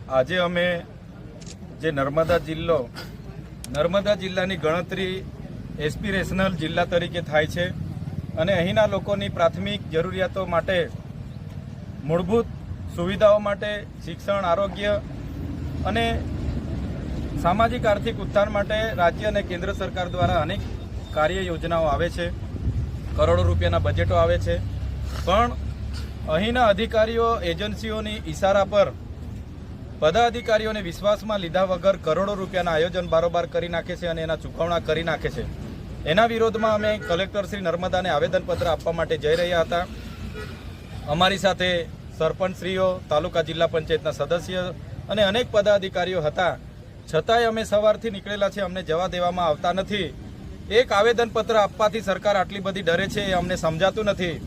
આજે અમે જે નર્મદા જિલ્લાની ગણતરી એસ્પિરેશનલ જિલ્લા તરીકે થાય છે અને અહીંના લોકોની પ્રાથમિક જરૂરિયાતો માટે, મૂળભૂત સુવિધાઓ માટે, શિક્ષણ, આરોગ્ય અને સામાજિક આર્થિક ઉત્થાન માટે રાજ્ય અને કેન્દ્ર સરકાર દ્વારા અનેક કાર્ય યોજનાઓ આવે છે, કરોડો રૂપિયાના બજેટો આવે છે, પણ અહીંના અધિકારીઓ એજન્સીઓની ઈશારા પર પદાધિકારીઓને વિશ્વાસમાં લીધા વગર કરોડો રૂપિયાના આયોજન બારોબાર કરી નાખે છે અને એના ચૂકવણા કરી નાખે છે. એના વિરોધમાં અમે કલેક્ટર શ્રી નર્મદાને આવેદનપત્ર આપવા માટે જઈ રહ્યા હતા. અમારી સાથે સરપંચશ્રીઓ, તાલુકા જિલ્લા પંચાયતના સદસ્ય અને અનેક પદાધિકારીઓ હતા. છતાંય અમે સવારથી નીકળેલા છે, અમને જવા દેવામાં આવતા નથી. એક આવેદનપત્ર આપવાથી સરકાર આટલી બધી ડરે છે એ અમને સમજાતું નથી.